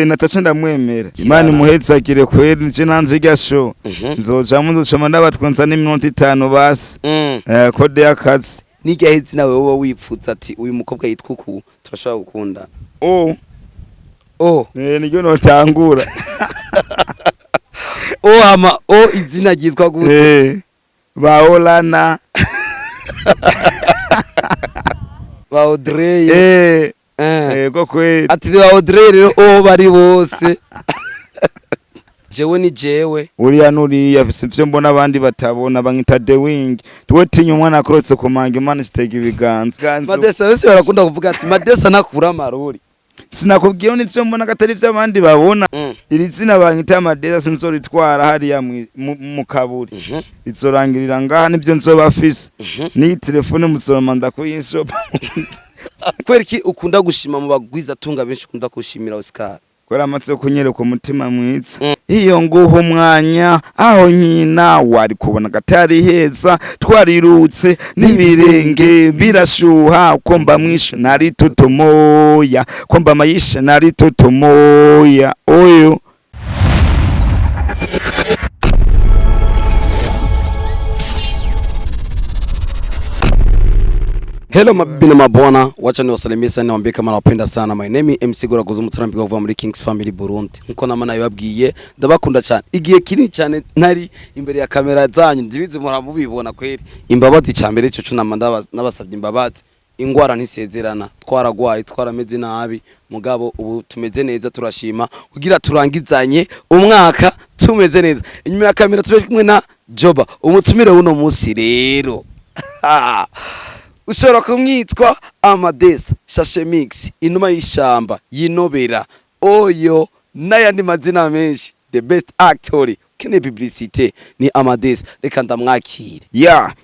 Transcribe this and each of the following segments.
Natacha ndamwemera. Imana imuhezagire kweri nje nanze irya show. Nzoja muzocoma ndabatwenza n'iminota 5 basi. Kode y'akazi. Nijya hezi nawe wowe wipfuza ati uyu mukobwa yitwa uku turashobora gukunda. Niryo notangura. Ama izina ryitwa gute? Baolana. Ba Audrey. Ko kweli. Ati ba Audrey rero bari bose. Jewe ni jewe. Uriya nuriya vyo mbona abandi batabona bangita The Wing. Tuwe tinyo umwana akorotse kumanga Imana zitega ibiganza. Madesa wese barakunda kuvuga ati Madesa nakura amarori. Sinakubwiye n'ivyo mbona katari vyo abandi babona. Iri zina bangita Madesa sinzoritwara hariya mu kaburi. Izorangirira ngaha nivyo nzobafise. Ni telefone muzoma ndakuyishopa. Kweriki ukunda gushima mu bagwiza tunga benshi ukunda kushimira Oscar. Kwera amatse kunyereka umutima mwiza. Iyo nguho umwanya aho nyina wari kubona gatari heza twarirutse n'ibirenge birashuha komba mwisho nari tutomoya komba mayisha nari tutomoya oyo. Hello mabibi na mabwana, wacha niwasalimie sana niwaambie kama nawapenda sana. My name is MC Goraguza Mutarambiga kuva muri Kings Family Burundi. Nkuko namana yababwiye ndabakunda cyane. Igihe kinini cyane ntari imbere ya kamera zanyu ndibize muramubibona kweri. Imbabazi cyambere cyo cunama nabasabye imbabazi. Ingwara ntisezerana, twaragwaye twarameze nabi mugabo ubu tumeze neza turashima kugira turangizanye umwaka tumeze neza. Inyuma ya kamera tube kumwe na Joba umutumire uno munsi rero. Ushobora kumwitwa Amadesa Shashe Mix inuma y'ishamba yinobera oyo n'ayandi mazina menshi the best actor kene publicité ni Amadesa reka ndamwakire.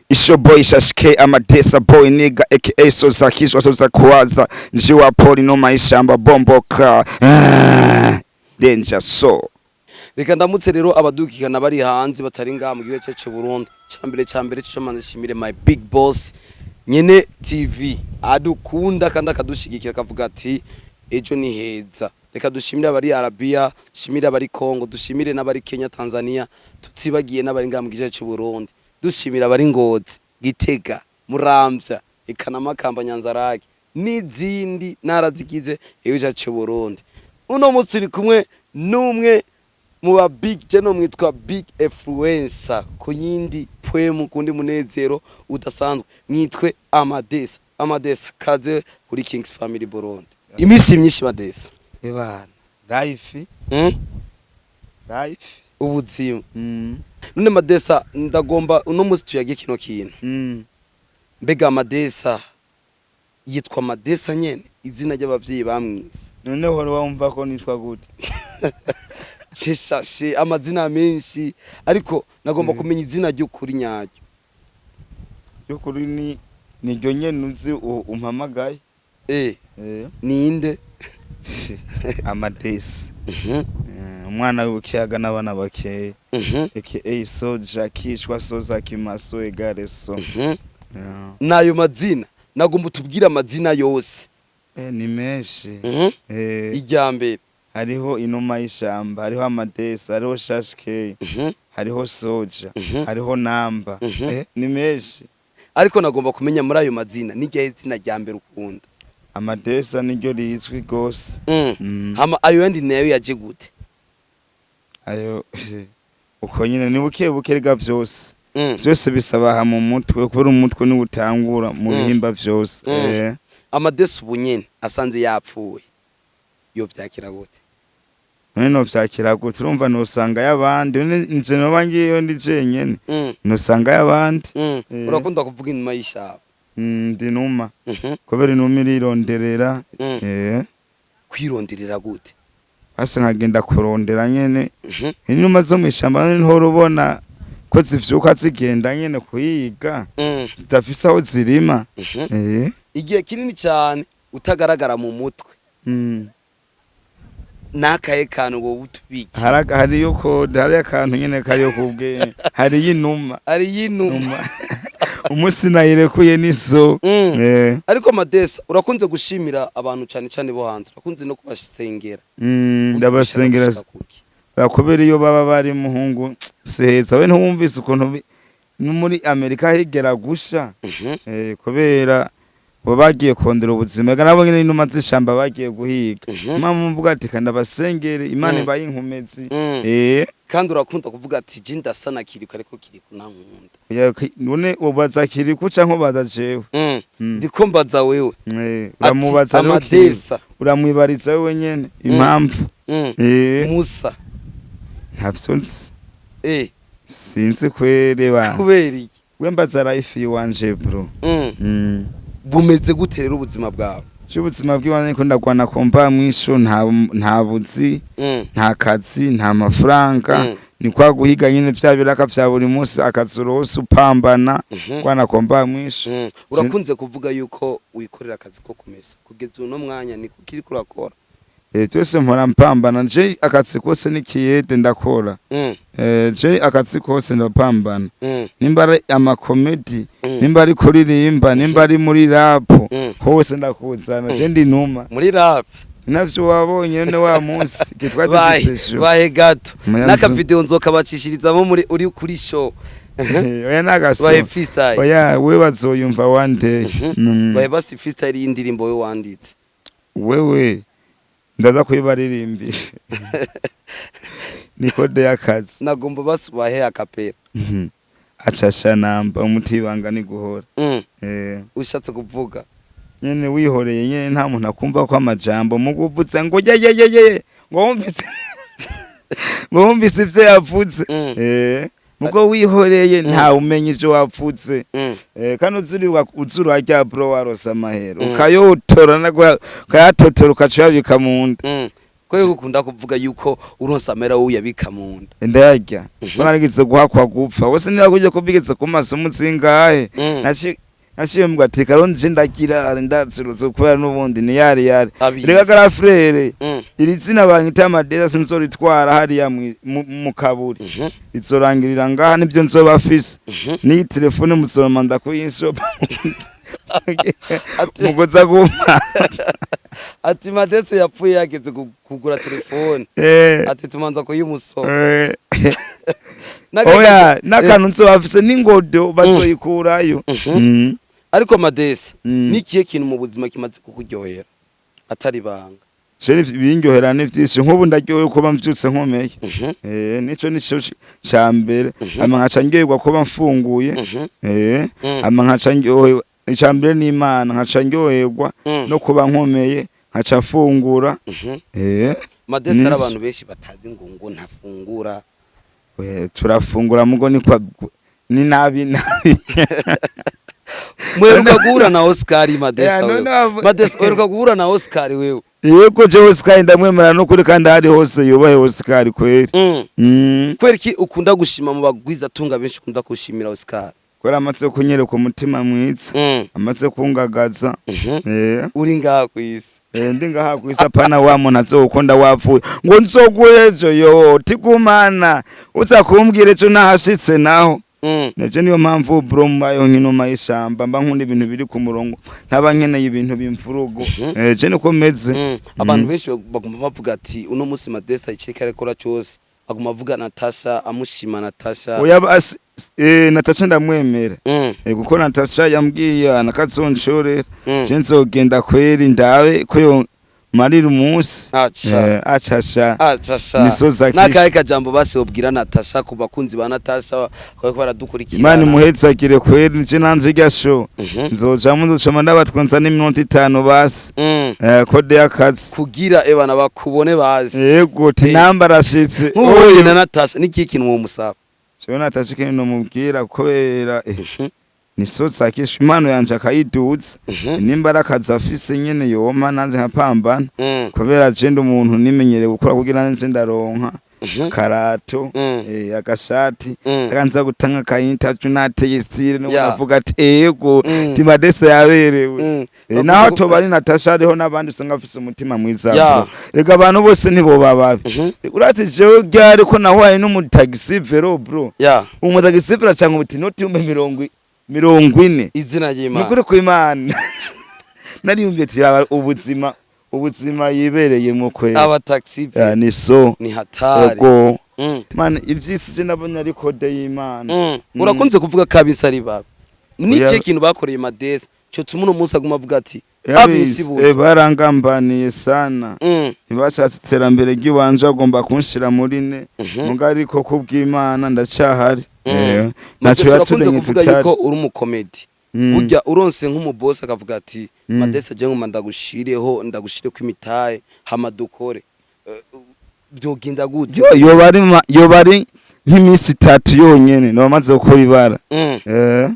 It's your boy Shashke Amadesa boy nigga aka Sozakishwa Sozakwaza njiwa poli inuma y'ishamba bomboka danger so. Reka ndamutse rero abadukikana bari hanze batari ngaha mu gihe cyacu Burundi cyambere cyo manze shimire my big boss Nyene TV adukunda kandi akadushigikira akavuga ati ejo ni heza. Reka dushimire abari Arabia, dushimire abari Kongo, dushimire n'abari Kenya, Tanzania, tutsibagiye n'abari ngaha mu gice cy'u Burundi. Dushimire abari Ngozi, Gitega, Muramvya, Makamba, Nyanzarake n'izindi ntara zigize igice cy'u Burundi. Uno munsi uri kumwe n'umwe mu ba big jeno mwitwa big influencer ku yindi poem kundi munezero udasanzwe mwitwe Amadesa kaze kuri Kings Family Burundi. Imisi myinshi Madesa Ebana life ubuzima none Madesa ndagomba uno munsi tuyage kino kintu mbega Amadesa yitwa Amadesa nyene izina ry'abavyeyi bamwise none wari wumva ko nitwa gute? Shashe amazina menshi ariko nagomba kumenya izina ry'ukuri nyaryo. Ry'ukuri ni niryo nyene uzi umpamagaye. Ninde? Amadesa. Umwana w'ukiyaga n'abana bakeye. aka Soja Kishwa Soza Kimaso egare so. Nayo mazina nagomba tubwira amazina yose. Ni menshi. Ijyambere hariho inuma y'ishamba, hariho Amadesa, hariho Shashke, hariho Soja, hariho Namba. Ni menshi. Ariko nagomba kumenya muri ayo mazina nijye izina ryambere ukunda. Amadesa niryo rizwi gose. Hama ayo yandi nayo yaje gute? Ayo uko nyine ni bukerega byose. Byose bisaba ha mu mutwe kubera umutwe ni utangura mu bihimba byose. Amadesa ubunyene asanze yapfuye. Yo vyakira gute? No vyakira gute urumva no usanga yabandi nje no bangiyo ndi jenyene. No usanga yabandi. Urakunda kuvuga inuma y'ishaba. Ndi numa. Kubera inuma irironderera. Kwironderera gute? Asa nkagenda kurondera nyene. Inuma zo mu ishamba niho rubona ko zivyuka zigenda nyene kuyiga. Zidafisa aho zirima. Igihe kinini cyane utagaragara mu mutwe. Nakaye kantu wo utubiki. Hari yuko hari akantu nyene kariyo kubwe. Hari yinuma. Ari yinuma. umunsi nayirekuye niso ariko Madesa urakunze gushimira abantu cyane cyane bo hanze urakunze no kubasengera ndabasengera bakubera iyo baba bari muhungu seheza we ntumvise ukuntu muri Amerika hegera gusha kubera bo bagiye kondera ubuzima nabo nyine inuma z'ishamba bagiye guhiga mama mvuga ati kandi abasengere Imana bayinkomezi kandi urakunda kuvuga ati je ndasana kiriko ariko kiriko nankunda none ubaza kiriko canke ubaza jewe ndiko mbaza wewe uramubaza Madesa uramwibariza wewe nyene impamvu Musa ntavyonzi sinzi kwereba kubera iki wembaza life wanje bro bumeze gute rero ubuzima bwawe ubuzima bw'iwanjye ko ndagwana kompa mwisho nta buzi nta kazi nta mafaranga ni kwa guhiga nyine vya biraka vya buri munsi akazi rose upambana kwana kompa mwisho urakunze kuvuga yuko wikorera akazi ko kumesa kugeza uno mwanya ni kukiri kurakora twese mpora mpambana je akazi kose nikiyede ndakora je akazi kose ndapambana nimba ari amakomedi nimba ari kuririmba nimba ari muri rap hose ndakuzana je ndi numa muri rap navyo wabonye none wa munsi kitwa disesho bahe gato naka video nzoka bacishirizamo muri uri kuri show oya nagaso bahe freestyle oya we bazoyumva one day bahe basi freestyle y'indirimbo we wanditse wewe ndaza kuyibaririmbira nikode y'akazi nagomba basubahe akapera acasha namba umutibanga ni guhora ushatse kuvuga nyene wihoreye nyene nta muntu akumva ko amajambo muguvuze ngo yeyeyeye ngo wumvise ivyo yavuze mugo wihoreye nta umenye ivyo wavuze kandi uzuri rya bro warosa amahero ukayotora ukayatotora ukacuyabika mu nda ko ukunda kuvuga yuko uronsa amera wo yabika mu nda ndayarya baragize guhakwa gupfa wose niba kujya kubigeze ku maso mutsingahe naciye mbwa ati karonje ndagira ndatsiruzo kubera nubundi ni yari rega gara frere iri zina banyita Madesa sinzoritwara hariya mu kaburi izorangirira ngaha nivyo nzoba afise ni telefone musoma ndakuyishopa mugoza guma ati Madesa yapfuye yageze kugura telefone ati tumanza kuyimusoma oya nakantu nzoba afise n'ingodo bazoyikurayo ariko Madesa nikiye kintu mu buzima kimaze kukuryohera atari banga je binyohera n'ivyisi nk'ubu ndaryoye ko bamvyutse nkomeye nico cambere ama nkaca ndyoherwa ko bamfunguye ama nkaca ndyoherwa icambere n'Imana nkaca ndyoherwa no kuba nkomeye nkaca fungura Madesa ari abantu benshi batazi ngo ntafungura turafungura mugo ni nabi mweruka guhura na Oscar Madesa Madesa mweruka guhura na Oscar wewe yego je Oscar ndamwemera no kuri kandi hari hose yubahe Oscar kweri kweri ki ukunda gushima mu bagwiza tunga benshi ukunda kushimira Oscar kwera amatse kunyereka umutima mwiza amatse kungagaza uri ngaha kwisi ndi ngaha kwisa pana wa muntu azokunda wapfuye ngo nzoguhejo yo tigumana uza kumbwira ejo nahashitse naho neje niyo mpamvu bro mbayo nkino mayishamba mba nkunda ibintu biri ku murongo ntaba nkeneye ibintu bimfurugo je niko meze abantu benshi bagomba bavuga ati uno musi Madesa ikireka rekora cyose aguma avuga Natasha amushima Natasha oya basi Natasha ndamwemera kuko Natasha yambwiye nakazonshorera je nzogenda kweri ndawe ko yo marira umunsi acasha nisoza nakaye kajambo basi obwira Natasha ku bakunzi ba Natasha ko baradukurikira Imana muhezagire kweri nje nanze gasho nzoja muzocoma ndabatwenza n'iminota 5 basi kode y'akazi kugira ebana bakubone bazi yego tinamba rashitse oye na Natasha niki kintu mu musaba cyo Natasha kintu mubwira kubera nisoza kisha impano yanje akayiduza nimbaraka zafise nyene yoma nanze nkapambana kubera je ndi umuntu nimenyereye gukora kugira nze ndaronka karato agashati akanza gutanga ka interview nateye style no bavuga ati yego Madesa yaberewe naho to bari Natasha ariho nabandi usanga afise umutima mwiza rega abantu bose nibo bababi urati jewe ryari ko naho ari no mu taxi vero bro umutagisi vero cyangwa uti noti 100 40 izina ry'Imana nukuri ku Imana nariyumviye tiraba ubuzima yibereye mu kwe aba taxi ni so ni hatari ego man ivyisi je nabonye ari kode y'Imana urakunze kuvuga kabisa ari baba niki kintu bakoreye Madesa cyo tumuno munsi aguma avuga ati abisi bo barangambaniye sana ntibashatse iterambere ry'iwanje agomba kunshira muri ne muga ariko kubw'Imana ndacyahari naco yakunze kuvuga yuko uri umukomedi burya uronse nk'umuboss akavuga ati Madesa je ngoma ndagushireho ko imitaye hama dukore byoginda gute yo bari nk'imisi 3 yonyene no bamaze gukora ibara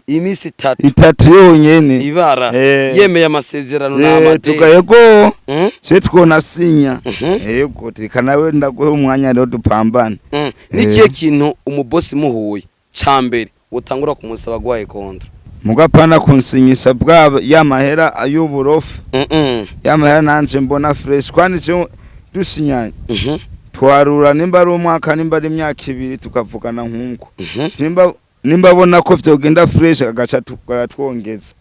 imisi 3 yonyene ibara yemeye amasezerano na Madesa tugayego cyo twona sinya yego tikana we ndaguhe umwanya rero dupambana nikiye kintu umuboss muhuye cambere utangura kumusaba gwaye kontra mugapana kunsinyisha bwa yamahera ayuburofu yamahera nanje mbona fresh kwani cyo dusinyanye twarura nimba ari umwaka nimba ari imyaka 2 tukavugana nkunko nimba bona ko vyogenda fresh agaca twongeza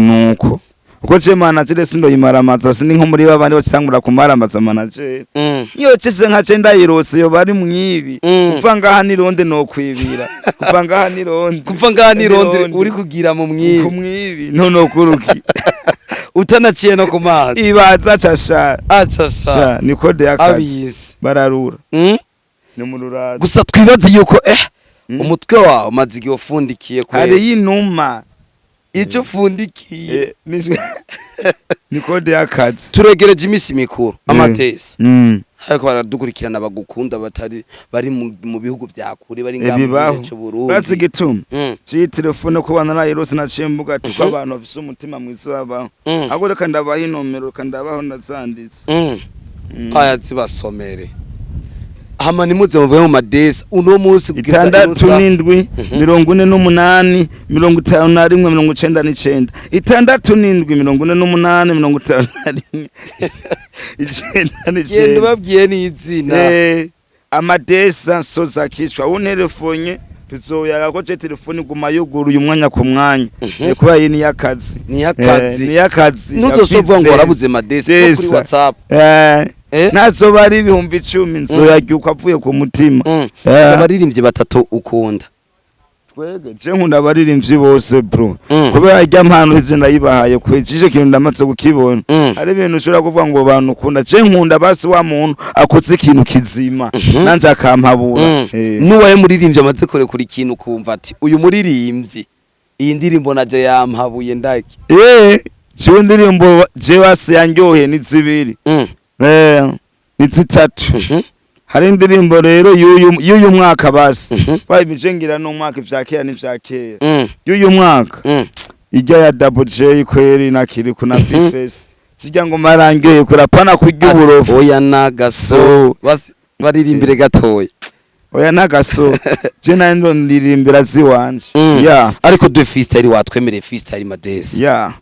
nuko uko je manager sindo yimaramaza sini nko muri babandi bacitangura kumaramaza manager iyo cise nka cenda yirose yo bari mwibi upfa ngaha nironde no kwibira upfa ngaha nironde uri kugira mu mwibi no kuruki utanaciye no kumazi ibaza casha acasha ni code y'akazi bararura ni mururaza gusa twibaze yuko umutwe wawe mazigi ofundikiye kwe hari yinuma icyo fundikiye ni code y'akazi turegereje imisi mikuru Amadesa ariko baradukurikirana bagukunda bari mu bihugu vya kure bari ngamwe cyo Burundi bazi gituma ci telefone ko bana nayirose nacembuga ati ko abantu bafise umutima mwiza baba agoreka ndabaha inomero kandabaho ndazanditse aya zibasomere hama nimuze muvuye mu Madesa uno munsi bwiza 6 48 51 59 yenda babwiye ni izina Amadesa soza kishwa unterefonye tuzoyaga ko je telefone guma yuguru uyu mwanya ku mwanya kuba yini yakazi ni yakazi nutosova ngo arabuze Madesa kuri WhatsApp nazo bari 10,000 nzoyagyuka avuye ku mutima abaririmbye batatu ukunda twege je nkunda abaririmbyi bose bro kubera ajya mpano izina yibahaye kwecije kintu ndamaze gukibona ari ibintu ushobora kuvuga ngo abantu ukunda je nkunda basi wa muntu akoze ikintu kizima nanze akampabura nuwaye muririmbye amaze kuri kintu kumva ati uyu muririmbyi iyi ndirimbo naje yampabuye ndaki cyo ndirimbo je wase yanyohe ni zibiri ni zitatu hari indirimbo rero y'uyu mwaka basi bayibijengira no mwaka ivyakera n'ivyakera y'uyu mwaka ijya ya Double J kweri nakiri kuna Bface kijya ngo marangeye kurapana kuryuburofu oya nagaso baririmbire gatoya oya nagaso je nando ndirimbira ziwanje ariko de freestyle watwemere freestyle Madesa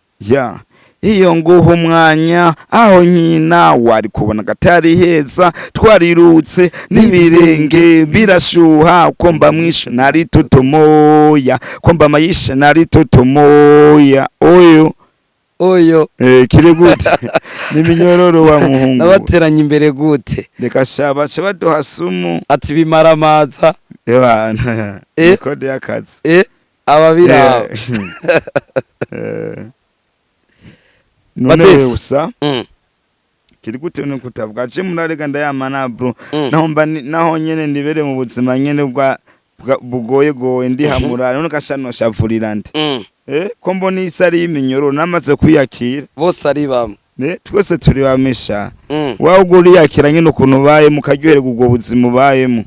iyo nguho umwanya aho nyina wari kubona gatari heza twarirutse n'ibirenge birashuha komba mwisho nari tutumoya komba mayisha nari tutumoya oyo kire gute niminyororo wa muhungu nabateranye imbere gute reka shaba baduha sumu ati bimaramaza bana code y'akazi ababira none usa kiri gute no kutavuga je munarega ndayamana bro naho nyene ndibere mu buzima nyene bwa bugoye ndi hamura none kashano shavurira ndi ko mbona isari y'iminyoro namaze kwiyakira bose ari bamwe twese turi bamesha wawuguri yakira nyene ukuntu baye mukaryoherwa ubwo buzima bayemo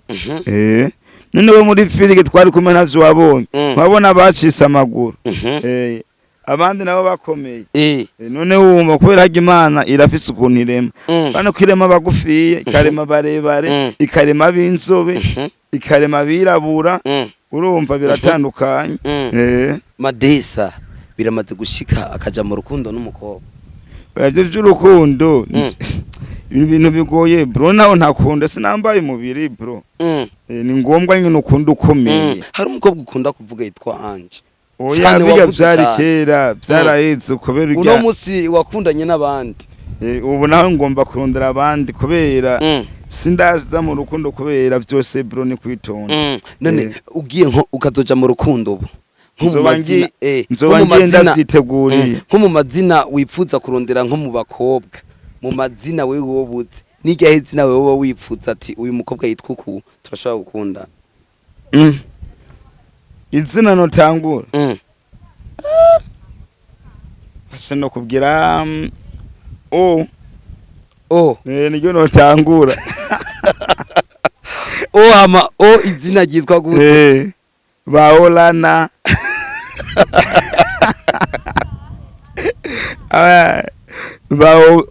none we muri filike twari kumwe navyo wabonye wabona bacisa amaguru abandi nabo bakomeye none wumva kubera hajya Imana irafise ukuntu irema bano kwirema bagufiye ikarema barebare ikarema b'inzobe ikarema birabura urumva biratandukanye Madesa biramaze gushika akaja mu rukundo n'umukobwa bavyo vy'urukundo ibintu bigoye bro naho ntakunda sinambaye umubiri bro ni ngombwa nyine ukunda ukomeye hari umukobwa ukunda kuvuga yitwa Ange oya biga vyari kera vyaraheze kubera urya uno musi wakundanye n'abandi ubu naho ngomba kurondera abandi kubera sindaza mu rukundo kubera vyose bro ni kwitonda none ugiye nko ukazoja mu rukundo ubu nzoba ngenda vyiteguriye nko mu mazina wifuza kurondera nko mu bakobwa mu mazina wewe wobuze n'igihe izina wewe wifuza ati uyu mukobwa yitwa uku turashobora gukunda izina notangura ase no kubwira niryo notangura hama izina ryitwa gute baolana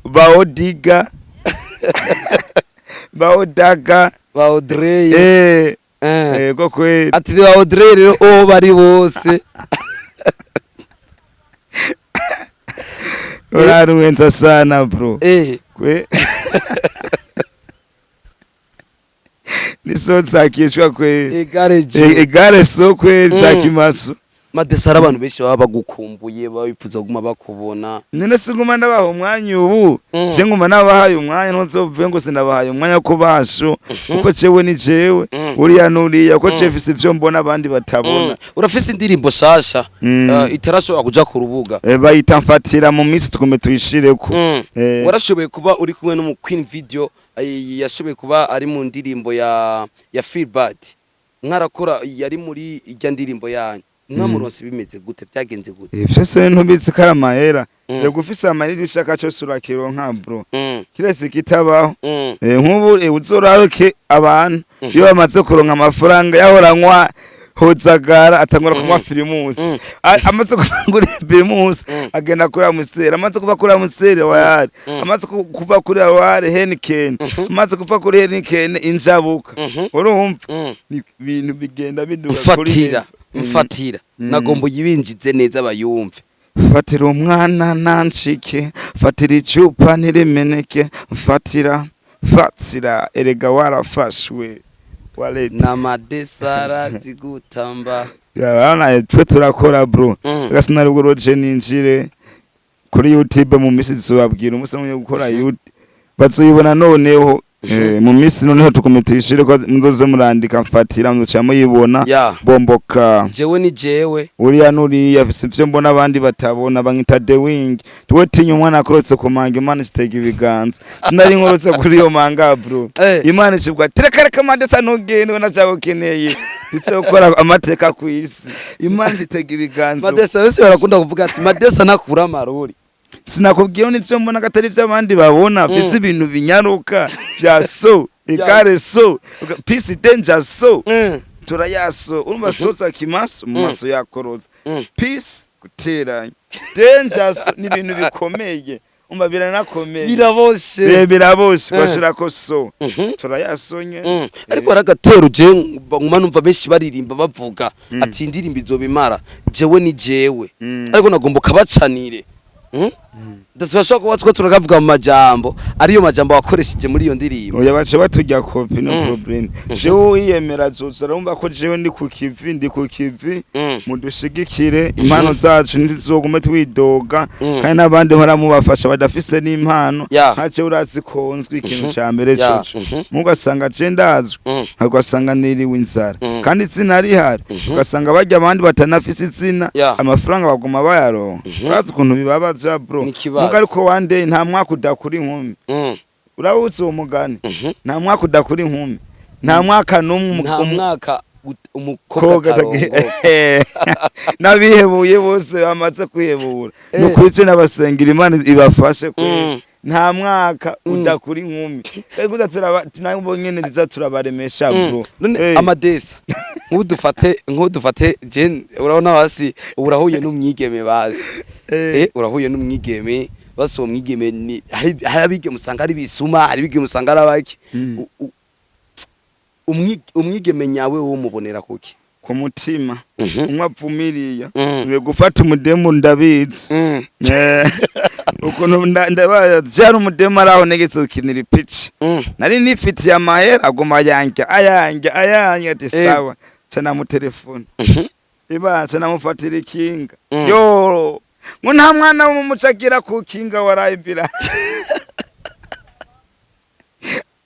baodiga baodaga baodreye ko kweli ati baodreye rero bari bose uraruwenza sana bro kwe niso zakishwa kwe egare so kwe zakimaso Madesara abantu benshi baba bagukumbuye babifuza kuguma bakubona none singuma ndabaha umwanya ubu nguma nabahaye umwanya ntuzovuye ngo sinabahaye umwanya ko basho uko cewe ni jewe uriya nuriya ko cefise ivyo mbona abandi batabona urafise indirimbo shasha itarashobora kuja ku rubuga bayita mfatira mu minsi tugume tuyishireko warashoboye kuba uri kumwe no mu Queen Video yashoboye kuba ari mu ndirimbo ya Feel Bad mwarakora yari muri ijya ndirimbo yanyu mwamuronse bimeze gute byagenze gute ivyo se ntubizi karamahera yego ufise amariri ushaka cyo surakironka bro kiretse kitabaho nk'ubu uzoraruke abantu iyo bamaze kuronka amafaranga yahoranywa hozagara atangura kumwa primus amaze kugura primus agenda kuri amusera amaze kuva kuri amusera wayari amaze kuva kuri wayari Heineken amaze kuva kuri Heineken injabuka urumva ibintu bigenda biduka kuri mfatira nagombo yibinjize neza bayumve fatira umwana nanshike fatira icupa nirimeneke fatira erega warafashwe waleti na Madesara zigutamba yana twe turakora bro gasina rugoroje ninjire kuri YouTube mu misi zobabwira umusamwe gukora YouTube bazoyibona noneho mu misi noneho tukometishire ko muzoze murandika mfatira muzoca muyibona bomboka jewe ni jewe uriya nuri yafise ivyo mbona abandi batabona bangita The Wing tuwe tinya umwana akorotse ku manga Imana itega ibiganza sinari nkorotse kuri yo manga bro Imana ikibwa terekareka Madesa ntugende nacagukeneye itse gukora amateka ku isi Imana itega ibiganza Madesa wese barakunda kuvuga ati Madesa nakura amarori sinakubwiye n'ivyo mbona gatari vy'abandi babona bisi ibintu binyaruka bya so ikare so peace danger so turayaso urumva sosa kimaso mu maso yakoroza peace guteranya danger ni ibintu bikomeye umva biranakomeye biraboshe bashira ko so turayasonye ariko aragatero je nguma numva benshi baririmba bavuga ati indirimbo izobimara jewe ni jewe ariko nagomba kabacanire Ndashaka kuba twa turakavuga mu majambo ariyo majambo wakoresheje muri iyo ndirimbo oya bace batujya copy no problem jewe yiyemera zoza urumva ko jewe ndi ku kivi mudushigikire impano zacu ntizoguma twidoga kandi nabandi hora mubafasha badafise n'impano hace urazikonzwe ikintu ca mbere cyo mugasanga je ndazwe agasanga niriwe inzara kandi sinari hari ugasanga bajya abandi batanafise izina amafaranga baguma bayaronka urazi kuntu bibabaza bro mugaruko wande nta mwaka udakuri inkumi urabutse uwo mugani nta mwaka udakuri inkumi nta mwaka numwe nta mwaka umukobwa nabihebuye bose bamaze kwihebura nukurice n'abasengera Imana ibafashe ko nta mwaka udakuri inkumi ariko nabo nyene ndiza turabaremesha bro Amadesa nk'udufate je urabona hasi urahuye n'umwigeme bazi urahuye n'umwigeme basi uwo mwigeme ni hari abigeme usanga ari bisuma hari abigeme usanga ari abaki umwigeme nyawe wo mubonera kuki ku mutima umwapfumiriya ngiye gufata umudemo ndabizi ukuntu ndabaza umudemo araho negetse ukinira ipici nari nifitiye amahera aguma ayanja ati sawa cana mu telefone ibase namufatira ikinga yo ngo nta mwana w'umucagira ku kinga warayibira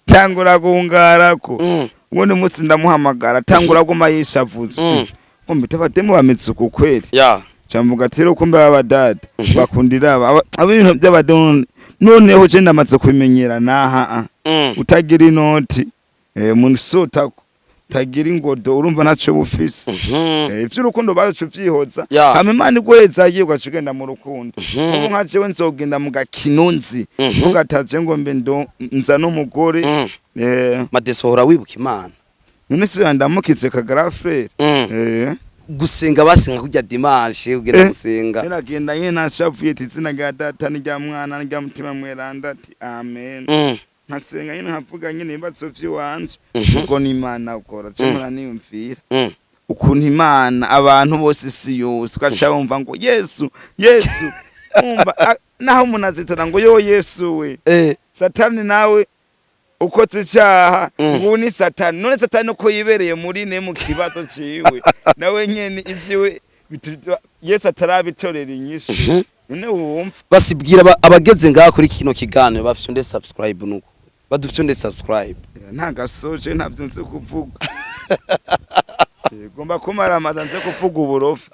tangura gungarako ubundi musi ndamuhamagara tangura guma yishavuza mbita abademu bamitse ku kweli camvuga ati rero kumbe abadada bakundira abintu by'abademu noneho je ndamaze kumenyera naha utagira inoti umuntu sotako tagira ingodo urumva naco bufise ivy'urukundo bacu vyihoza hama Imana igweza yigwa cugenda mu rukundo ubu nka jewe nzogenda mu gakinunzi ugataje ngo mbe ndo nza n'umugore madesohora wibuka Imana none se ndamukize kagara frere gusenga basenga kujya dimanche ugira gusenga nagenda yena shavuye tizina rya data n'rya mwana n'rya mutima mweranda ati amen nkasenga nyine nkavuga nyine imbatso vy'iwanje ubwo ni Imana ukora cyangwa niyumvira ukuntu Imana abantu bose si yose ukaca wumva ngo Yesu umva naho munazitana ngo yo Yesu we Satani nawe ukoze icyaha ngo ni Satani none Satani uko yibereye muri ne mu kibazo ciwe nawe nyene ivyiwe Yesu atarabitorera inyishu none wumva basibwira abageze ngaha kuri kino kiganiro bafite nde subscribe nuko badufite nde subscribe nta gasoje ntabyo nzi kuvuga gomba kumara amazanze kuvuga uburofu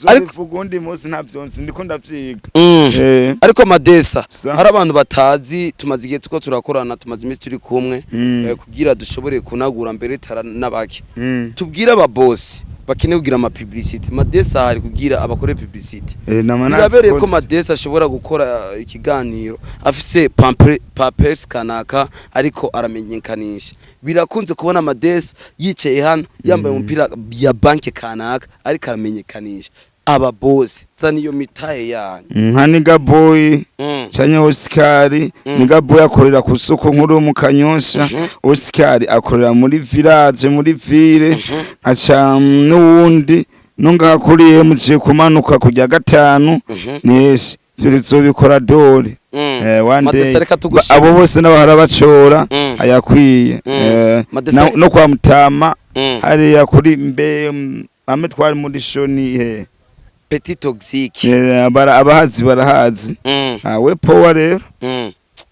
ariko kuvuga undi munsi ntabyo nzi ndiko ndavyiga ariko Madesa hari abantu batazi tumaze igihe tuko turakorana tumaze iminsi turi kumwe kugira dushobore kunagura mbere tara nabaki tubwira aba boss bakene kugira ama publicity Madesa hari kugira abakore publicity birabereye ko Madesa ashobora gukora ikiganiro afise papers kanaka ariko aramenyekanisha birakunze kubona Madesa yicaye hano yambaye umupira ya banke kanaka ariko aramenyekanisha aba boss zani yo mitaye yanyu nka Niga Boy cyanye Oscar Niga Boy akorera ku soko nkuru mu Kanyosha Oscar akorera muri village muri ville aca n'uwundi nunga akuriye muciye kumanuka kujya gatanu neshi tuzobikora dore one day abo bose n'abahara bacora ayakwiye no kwa Mutama hari yakuri mbe ametwari muri shoni Petit toxique abahazi barahazi we power rero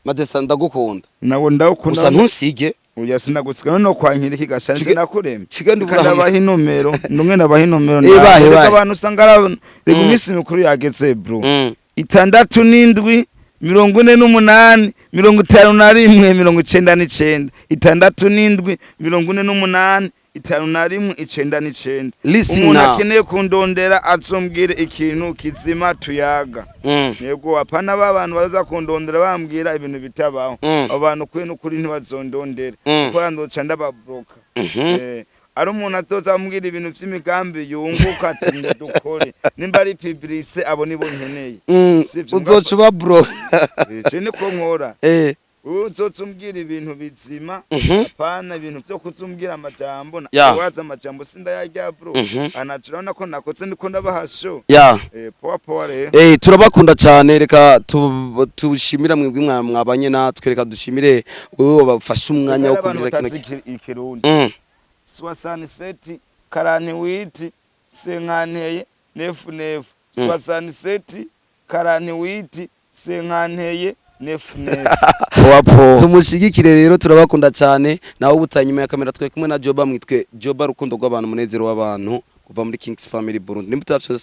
Madesa ndagukunda nawo ndawukunda usa ntusige uya sinagusiga no kwankira ikigashanze nakuremye kigandi baha inomero ndumwe nabaha inomero abantu usanga regumisi mikuru yageze bro 67 48 51 59 67 48 51 umuntu akeneye kundondera azombwire ikintu kizima tuyaga yego apana babantu baza kundondera bambwira ibintu bitabaho abantu kwe n'ukuri ntibazondondera ukora ndoca ndababloka ari umuntu atozambwira ibintu vy'imigambi yunguka ati ngo dukore nimba ari publicité abo nibo nkeneye uzoca babloka je niko nkora uzozumbwira ibintu bizima apana ibintu byo kuzumbwira amajambo waza amajambo sinda yarya bro anacurana ko nakoze ndiko ndabahasho poa rero turabakunda cyane reka tushimira mwebwe mwabanye natwe reka dushimire wewe bafashe umwanya wo kuvuza kino ikirundi 67 48 senkanteye 99 67 48 senkanteye tumushigikire rero turabakunda cyane nawe ubutsa nyuma ya kamera twe kumwe na Joba mwitwe Joba rukundo rw'abantu munezero w'abantu kuva muri Kings Family Burundi nimba utafite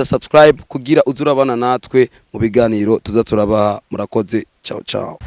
subscribe kugira uzurabana natwe mu biganiro tuza turabaha murakoze ciao